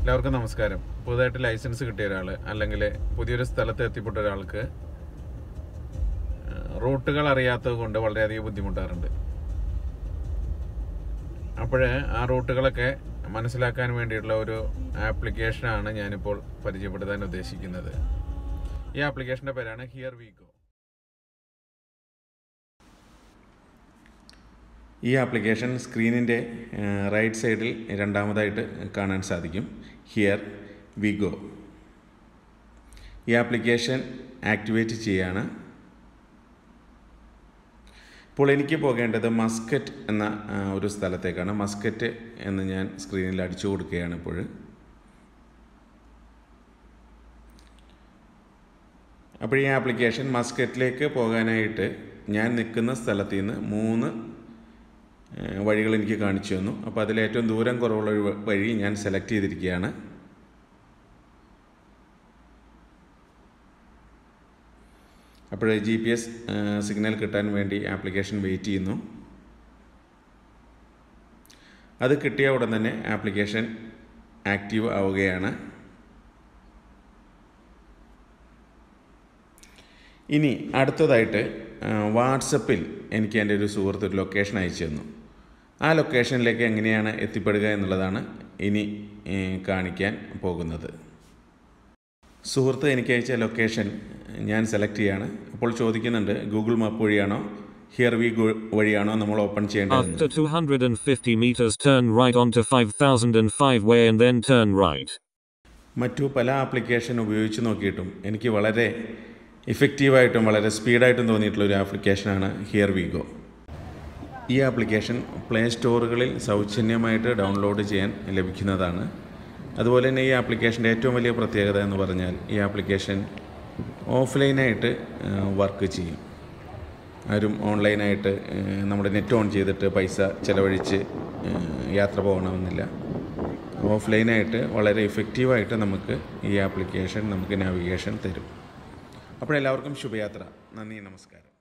എല്ലാവർക്കും നമസ്കാരം. പുതുതായിട്ട് ലൈസൻസ് കിട്ടിയ ഒരാൾ അല്ലെങ്കിൽ പുതിയൊരു സ്ഥലത്ത് എത്തിപ്പെട്ട ഒരാൾക്ക് റൂട്ടുകൾ അറിയാത്തത് കൊണ്ട് വളരെയധികം ബുദ്ധിമുട്ടാറുണ്ട്. അപ്പോൾ ആ റൂട്ടുകളൊക്കെ മനസ്സിലാക്കാൻ വേണ്ടിയിട്ടുള്ള ഒരു ആപ്ലിക്കേഷനാണ് ഞാനിപ്പോൾ പരിചയപ്പെടുത്താൻ ഉദ്ദേശിക്കുന്നത്. ഈ ആപ്ലിക്കേഷൻ്റെ പേരാണ് ഹിയർ വി ഗോ. ഈ ആപ്ലിക്കേഷൻ സ്ക്രീനിൻ്റെ റൈറ്റ് സൈഡിൽ രണ്ടാമതായിട്ട് കാണാൻ സാധിക്കും. Here we go. ഈ ആപ്ലിക്കേഷൻ ആക്ടിവേറ്റ് ചെയ്യാണ്. ഇപ്പോൾ എനിക്ക് പോകേണ്ടത് മസ്കറ്റ് എന്ന ഒരു സ്ഥലത്തേക്കാണ്. മസ്കറ്റ് എന്ന് ഞാൻ സ്ക്രീനിൽ അടിച്ചു കൊടുക്കുകയാണ്. ഇപ്പോൾ ഈ ആപ്ലിക്കേഷൻ മസ്കറ്റിലേക്ക് പോകാനായിട്ട് ഞാൻ നിൽക്കുന്ന സ്ഥലത്ത് നിന്ന് 3 വഴികൾ എനിക്ക് കാണിച്ചു തന്നു. അപ്പോൾ അതിലേറ്റവും ദൂരം കുറവുള്ള ഒരു വഴി ഞാൻ സെലക്ട് ചെയ്തിരിക്കുകയാണ്. അപ്പോൾ GPS സിഗ്നൽ കിട്ടാൻ വേണ്ടി ആപ്ലിക്കേഷൻ വെയിറ്റ് ചെയ്യുന്നു. അത് കിട്ടിയ ഉടൻ തന്നെ ആപ്ലിക്കേഷൻ ആക്റ്റീവ് ആവുകയാണ്. ഇനി അടുത്തതായിട്ട് വാട്സപ്പിൽ എനിക്ക് എൻ്റെ ഒരു സുഹൃത്ത് ഒരു ലൊക്കേഷൻ അയച്ചു തന്നു. ആ ലൊക്കേഷനിലേക്ക് എങ്ങനെയാണ് എത്തിപ്പെടുക എന്നുള്ളതാണ് ഇനി കാണിക്കാൻ പോകുന്നത്. സുഹൃത്ത് എനിക്ക് അയച്ച ലൊക്കേഷൻ ഞാൻ സെലക്ട് ചെയ്യാണ്. അപ്പോൾ ചോദിക്കുന്നുണ്ട് ഗൂഗിൾ മാപ്പ് വഴിയാണോ ഹിയർ വി ഗോ വഴിയാണോ നമ്മൾ ഓപ്പൺ ചെയ്യേണ്ടത്. After 250 meters turn right onto 5005 way and then turn right. മറ്റു പല ആപ്ലിക്കേഷൻ ഉപയോഗിച്ച് നോക്കിയിട്ടും എനിക്ക് വളരെ ഇഫക്റ്റീവായിട്ടും വളരെ സ്പീഡായിട്ടും തോന്നിയിട്ടുള്ള ഒരു ആപ്ലിക്കേഷനാണ് ഹിയർ വി ഗോ. ഈ ആപ്ലിക്കേഷൻ പ്ലേ സ്റ്റോറുകളിൽ സൗജന്യമായിട്ട് ഡൗൺലോഡ് ചെയ്യാൻ ലഭിക്കുന്നതാണ്. അതുപോലെ തന്നെ ഈ ആപ്ലിക്കേഷൻ്റെ ഏറ്റവും വലിയ പ്രത്യേകത എന്ന് പറഞ്ഞാൽ ഈ ആപ്ലിക്കേഷൻ ഓഫ്ലൈനായിട്ട് വർക്ക് ചെയ്യും. ആരും ഓൺലൈനായിട്ട് നമ്മുടെ നെറ്റ് ഓൺ ചെയ്തിട്ട് പൈസ ചിലവഴിച്ച് യാത്ര പോകണമെന്നില്ല. ഓഫ്ലൈനായിട്ട് വളരെ ഇഫക്റ്റീവായിട്ട് നമുക്ക് ഈ ആപ്ലിക്കേഷൻ നമുക്ക് നാവിഗേഷൻ തരും. അപ്പോൾ എല്ലാവർക്കും ശുഭയാത്ര. നന്ദി, നമസ്കാരം.